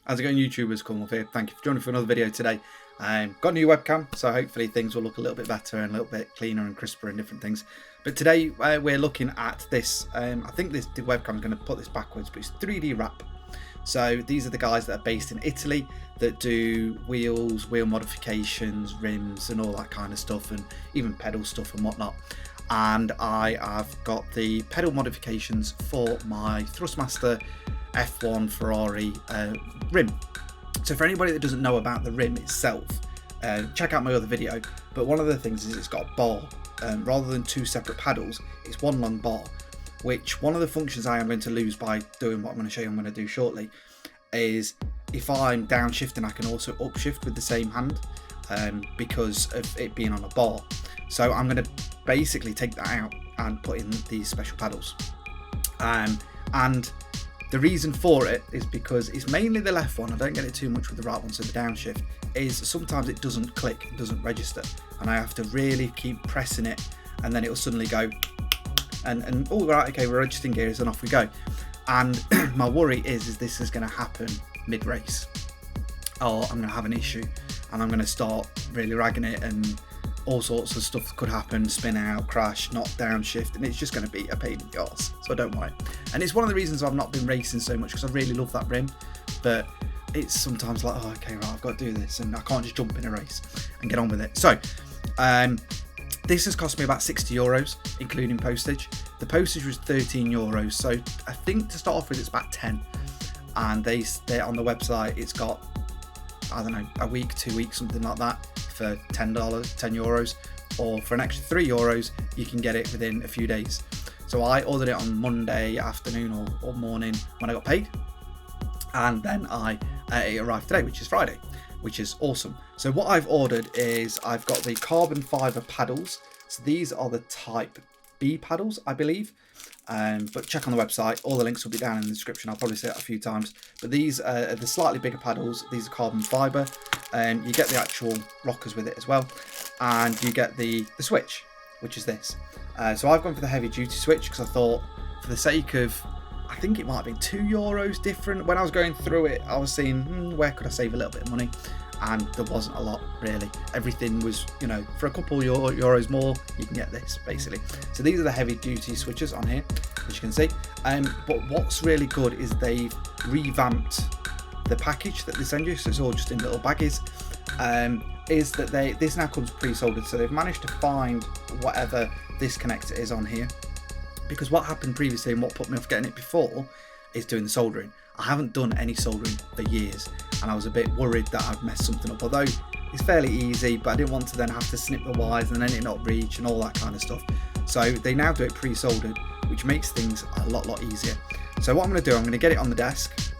How's it going, YouTubers? Cornwall here. Thank you for joining for another video today. Got a new webcam, so hopefully things will look a little bit better and a little bit cleaner and crisper and different things. But today we're looking at this. I think this webcam is going to put this backwards, but it's 3D wrap. So these are the guys that are based in Italy that do wheels, wheel modifications, rims and all that kind of stuff, and even pedal stuff and whatnot. And I have got the pedal modifications for my Thrustmaster F1 Ferrari rim. So for anybody that doesn't know about the rim itself, check out my other video. But one of the things is it's got a bar. Rather than two separate paddles, it's one long bar, which one of the functions I am going to lose by doing what I'm going to show you I'm going to do shortly is if I'm downshifting, I can also upshift with the same hand because of it being on a bar. So I'm going to basically take that out and put in these special paddles. And the reason for it is because it's mainly the left one. I don't get it too much with the right one, so the downshift is sometimes it doesn't click, it doesn't register, and I have to really keep pressing it, and then it will suddenly go and oh right, okay, we're registering gears, and off we go. And my worry is this is going to happen mid-race, or I'm going to have an issue and I'm going to start really ragging it, and all sorts of stuff could happen, spin out, crash, not downshift, and it's just going to be a pain in the arse, so I don't want it. And it's one of the reasons I've not been racing so much, because I really love that rim, but it's sometimes like, oh okay, right, I've got to do this, and I can't just jump in a race and get on with it. So this has cost me about €60, including postage. The postage was €13, so I think to start off with it's about 10, and they're on the website, it's got, I don't know, a week, 2 weeks, something like that, for €10, or for an extra €3 you can get it within a few days. So I ordered it on Monday afternoon or morning when I got paid, and then it arrived today, which is Friday, which is awesome. So what I've ordered is I've got the carbon fiber paddles. So these are the type B paddles, I believe, but check on the website, all the links will be down in the description. I'll probably say it a few times, but these are the slightly bigger paddles. These are carbon fiber, and you get the actual rockers with it as well, and you get the switch, which is this. So I've gone for the heavy duty switch because I thought, for the sake of, I think it might have been €2 different. When I was going through it, I was seeing where could I save a little bit of money, and there wasn't a lot really. Everything was, you know, for a couple euros more you can get this basically. So these are the heavy duty switches on here, as you can see. But what's really good is they've revamped the package that they send you, so it's all just in little baggies. Is that this now comes pre-soldered, so they've managed to find whatever this connector is on here, because what happened previously and what put me off getting it before is doing the soldering. I haven't done any soldering for years, and I was a bit worried that I'd messed something up, although it's fairly easy, but I didn't want to then have to snip the wires and then it not reach and all that kind of stuff. So they now do it pre-soldered, which makes things a lot easier. So what I'm going to do, I'm going to get it on the desk,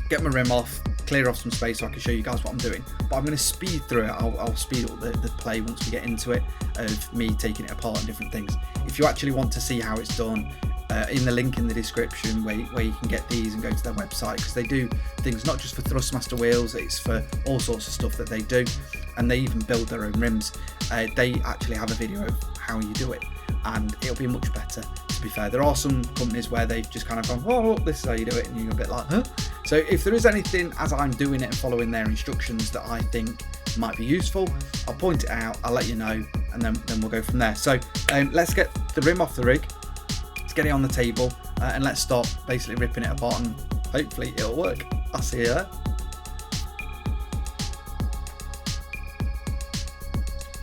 get my rim off, clear off some space so I can show you guys what I'm doing, but I'm going to speed through it. I'll speed up the play once we get into it, of me taking it apart and different things. If you actually want to see how it's done, in the link in the description where you can get these and go to their website, because they do things not just for Thrustmaster wheels, it's for all sorts of stuff that they do, and they even build their own rims. They actually have a video of how you do it, and it'll be much better, to be fair. There are some companies where they've just kind of gone, oh, this is how you do it, and you're a bit like, huh? So if there is anything as I'm doing it and following their instructions that I think might be useful, I'll point it out, I'll let you know, and then we'll go from there. So let's get the rim off the rig, let's get it on the table, and let's start basically ripping it apart, and hopefully it'll work. I'll see you there.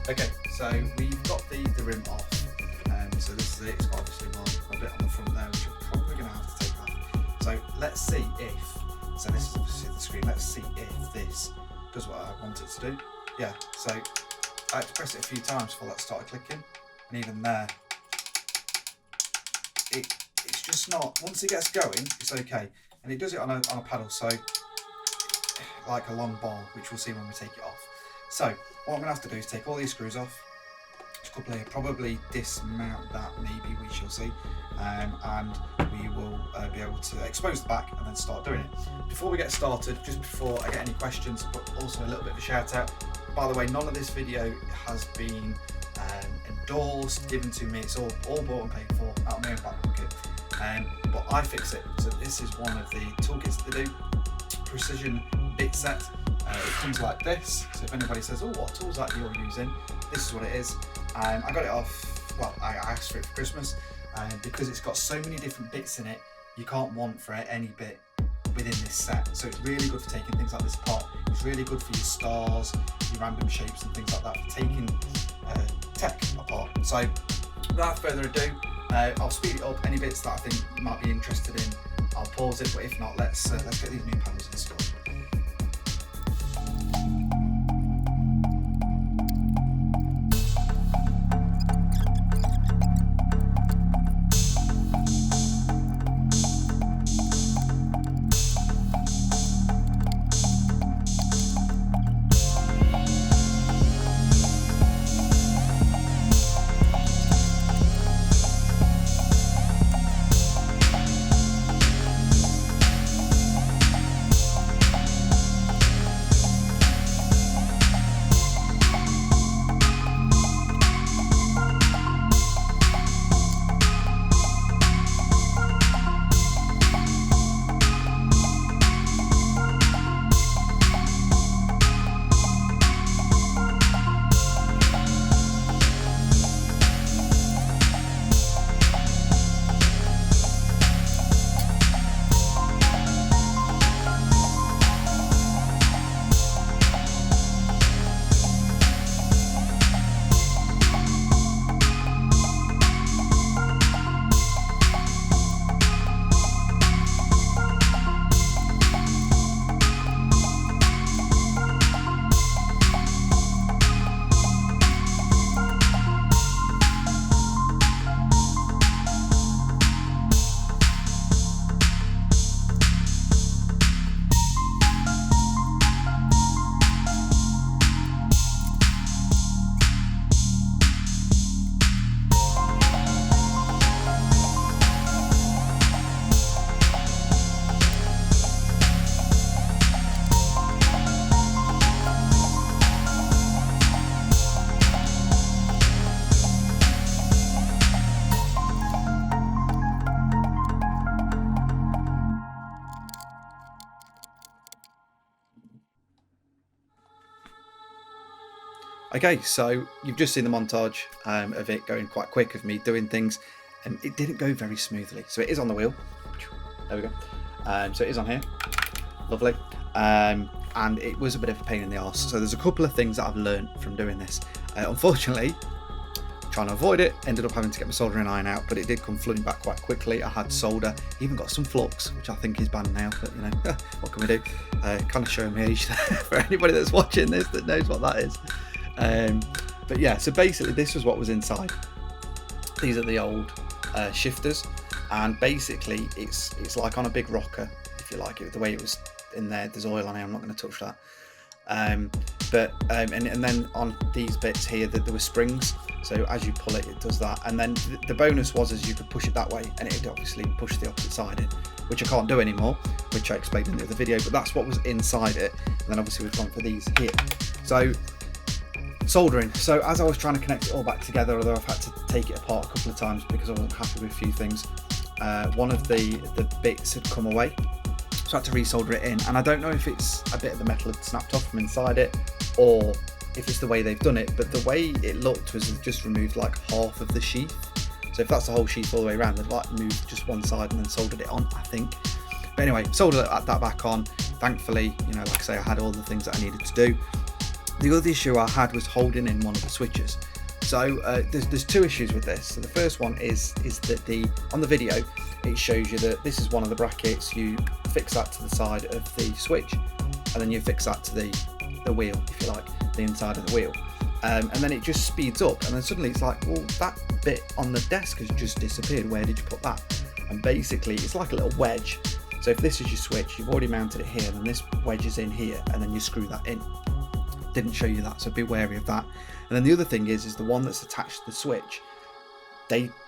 Okay, so we've got the rim off. So this is it. It's got obviously one bit on the front there, which I'm probably going to have to take off. So let's see if, so this is obviously the screen, let's see if this does what I want it to do. Yeah, so I had to press it a few times before that started clicking, and even there, it's just not, once it gets going, it's okay. And it does it on a paddle, so like a long bar, which we'll see when we take it off. So what I'm going to have to do is take all these screws off, couple here, probably dismount that, maybe, we shall see, and we will be able to expose the back and then start doing it. Before we get started, just before I get any questions, but also a little bit of a shout out, by the way, none of this video has been endorsed, given to me, it's all bought and paid for out of my own back pocket, but I fix it. So this is one of the toolkits that they do, precision bit set. It comes like this, so if anybody says, oh, what tools that you're using, this is what it is. I got it off, well, I asked for it for Christmas, because it's got so many different bits in it, you can't want for any bit within this set. So it's really good for taking things like this apart. It's really good for your stars, your random shapes and things like that, for taking tech apart. So without further ado, I'll speed it up. Any bits that I think you might be interested in, I'll pause it, but if not, let's get these new panels installed. Okay, so you've just seen the montage of it going quite quick, of me doing things, and it didn't go very smoothly. So it is on the wheel. There we go. So it is on here. Lovely. And it was a bit of a pain in the arse. So there's a couple of things that I've learned from doing this. Unfortunately, trying to avoid it, ended up having to get my soldering iron out, but it did come flooding back quite quickly. I had solder, even got some flux, which I think is banned now, but you know, what can we do? Kind of showing my age there for anybody that's watching this that knows what that is. But yeah, so basically this was what was inside. These are the old shifters, and basically it's like on a big rocker, if you like it, the way it was in there. There's oil on it, I'm not going to touch that. And then on these bits here that there were springs, so as you pull it, it does that. And then the bonus was is you could push it that way and it would obviously push the opposite side in, which I can't do anymore, which I explained in the other video, but that's what was inside it. And then obviously we've gone for these here. So soldering. So as I was trying to connect it all back together, although I've had to take it apart a couple of times because I wasn't happy with a few things, one of the bits had come away, so I had to resolder it in. And I don't know if it's a bit of the metal had snapped off from inside it, or if it's the way they've done it, but the way it looked was they've just removed like half of the sheath. So if that's the whole sheath all the way around, they've like moved just one side and then soldered it on, I think. But anyway, soldered that back on. Thankfully, you know, like I say, I had all the things that I needed to do. The other issue I had was holding in one of the switches. So there's two issues with this. So the first one is that on the video it shows you that this is one of the brackets. You fix that to the side of the switch, and then you fix that to the wheel, if you like, the inside of the wheel. And then it just speeds up, and then suddenly it's like, well, that bit on the desk has just disappeared. Where did you put that? And basically it's like a little wedge. So if this is your switch, you've already mounted it here, and then this wedge is in here, and then you screw that in. Didn't show you that, so be wary of that. And then the other thing is the one that's attached to the switch,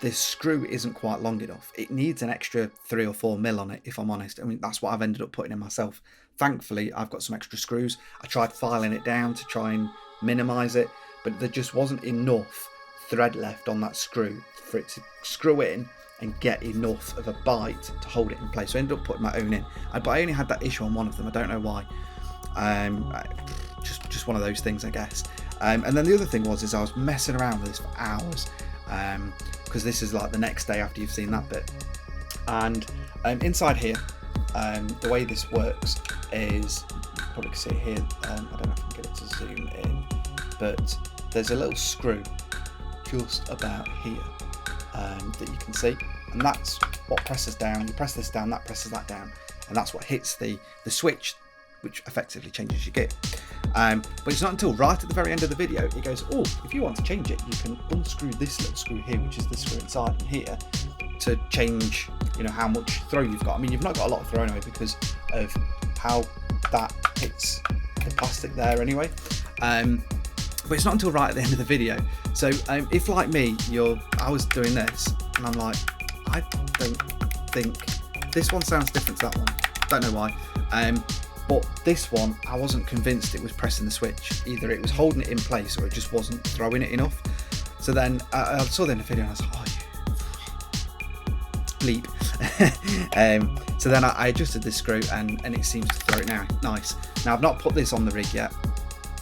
this screw isn't quite long enough. It needs an extra 3 or 4 mil on it, if I'm honest. I mean, that's what I've ended up putting in myself. Thankfully, I've got some extra screws. I tried filing it down to try and minimize it, but there just wasn't enough thread left on that screw for it to screw in and get enough of a bite to hold it in place. So I ended up putting my own in. But I only had that issue on one of them. I don't know why. Just one of those things, I guess. And then the other thing was I was messing around with this for hours, because this is like the next day after you've seen that bit. And inside here, the way this works is, you probably can see it here, I don't know if I can get it to zoom in, but there's a little screw just about here that you can see, and that's what presses down. You press this down, that presses that down, and that's what hits the switch, which effectively changes your gear. But it's not until right at the very end of the video it goes, oh, if you want to change it, you can unscrew this little screw here, which is the screw inside and here, to change, you know, how much throw you've got. I mean, you've not got a lot of throw anyway because of how that hits the plastic there anyway. But it's not until right at the end of the video. So if, like me, I was doing this and I'm like, I don't think this one sounds different to that one. Don't know why. But this one, I wasn't convinced it was pressing the switch. Either it was holding it in place or it just wasn't throwing it enough. So then I saw that in the video and I was like, oh, you bleep. So then I adjusted this screw and it seems to throw it now. Nice. Now I've not put this on the rig yet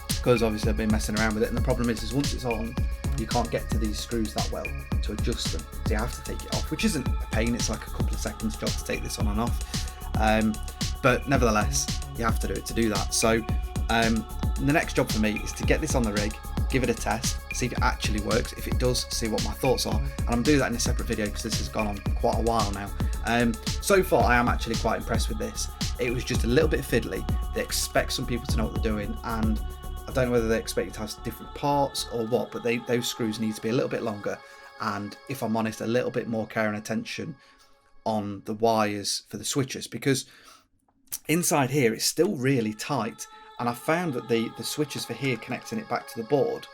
because obviously I've been messing around with it, and the problem is once it's on, you can't get to these screws that well to adjust them. So you have to take it off, which isn't a pain. It's like a couple of seconds job to take this on and off. But nevertheless, you have to do it to do that. So the next job for me is to get this on the rig, give it a test, see if it actually works. If it does, see what my thoughts are, and I'm doing that in a separate video because this has gone on quite a while now. So far I am actually quite impressed with this. It was just a little bit fiddly. They expect some people to know what they're doing, and I don't know whether they expect it to have different parts or what, but those screws need to be a little bit longer, and if I'm honest, a little bit more care and attention on the wires for the switches, because inside here it's still really tight, and I found that the switches for here connecting it back to the board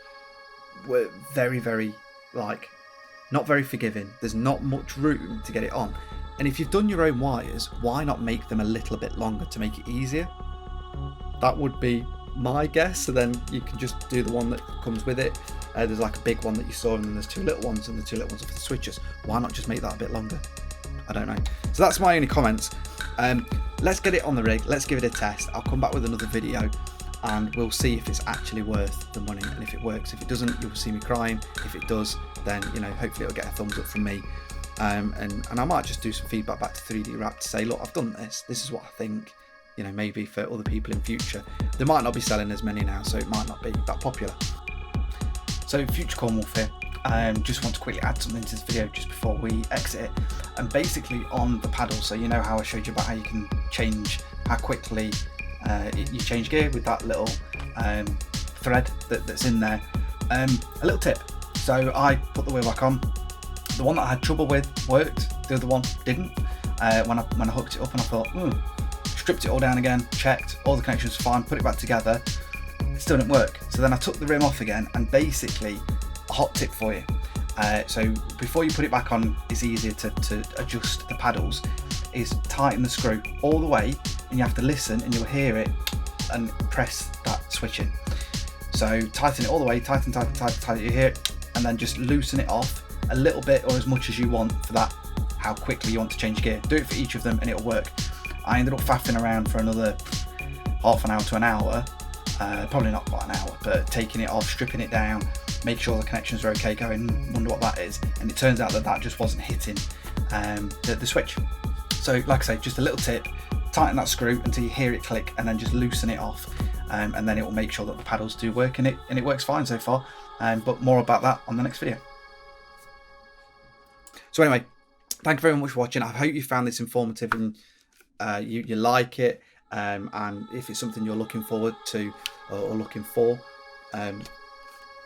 were very, very, like, not very forgiving. There's not much room to get it on, and if you've done your own wires, why not make them a little bit longer to make it easier? That would be my guess. So then you can just do the one that comes with it. There's like a big one that you saw, and then there's two little ones, and the two little ones are for the switches. Why not just make that a bit longer? I don't know. So that's my only comments. Let's get it on the rig, let's give it a test. I'll come back with another video and we'll see if it's actually worth the money and if it works. If it doesn't, you'll see me crying. If it does, then, you know, hopefully it'll get a thumbs up from me. And I might just do some feedback back to 3D Wrap to say, look, I've done this is what I think, you know, maybe for other people in future. They might not be selling as many now, so it might not be that popular. So Future Cornwolf here. Just want to quickly add something to this video just before we exit it. And basically on the paddle, so you know how I showed you about how you can change how quickly you change gear with that little thread that's in there. A little tip. So I put the wheel back on. The one that I had trouble with worked, the other one didn't. When I hooked it up, and I thought, stripped it all down again, checked, all the connections were fine, put it back together, it still didn't work. So then I took the rim off again, and basically, a hot tip for you. So before you put it back on, it's easier to adjust the paddles, is tighten the screw all the way, and you have to listen and you'll hear it and press that switch in. So tighten it all the way, tighten, you hear it, and then just loosen it off a little bit or as much as you want for that, how quickly you want to change gear. Do it for each of them and it'll work. I ended up faffing around for another half an hour to an hour, probably not quite an hour, but taking it off, stripping it down, make sure the connections are okay, going, wonder what that is, and it turns out that just wasn't hitting the switch. So like I say, just a little tip, tighten that screw until you hear it click, and then just loosen it off, and then it will make sure that the paddles do work, and it works fine so far, but more about that on the next video. So anyway, thank you very much for watching. I hope you found this informative and you like it, and if it's something you're looking forward to or looking for,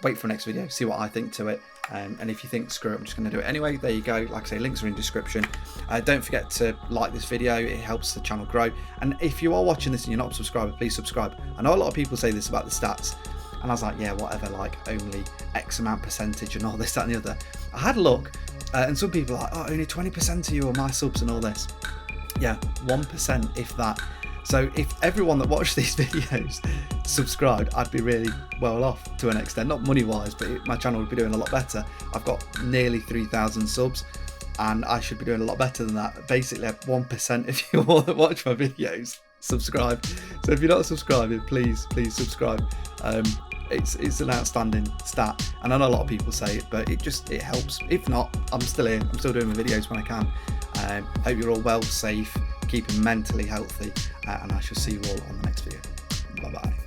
wait for the next video, see what I think to it, and if you think screw it, I'm just going to do it anyway, there you go. Like I say, links are in description. Don't forget to like this video, it helps the channel grow, and if you are watching this and you're not a subscriber, please subscribe. I know a lot of people say this about the stats, and I was like, yeah, whatever, like only X amount percentage and all this, that and the other. I had a look, and some people are like, oh, only 20% of you are my subs and all this. Yeah, 1% if that. So if everyone that watched these videos subscribed, I'd be really well off to an extent, not money wise, but my channel would be doing a lot better. I've got nearly 3,000 subs and I should be doing a lot better than that. Basically 1% if you all that watch my videos subscribe. So if you're not subscribing, please subscribe. It's an outstanding stat, and I know a lot of people say it, but it helps. If not, I'm still here. I'm still doing my videos when I can. Hope you're all well, safe, keeping mentally healthy, and I shall see you all on the next video. Bye bye.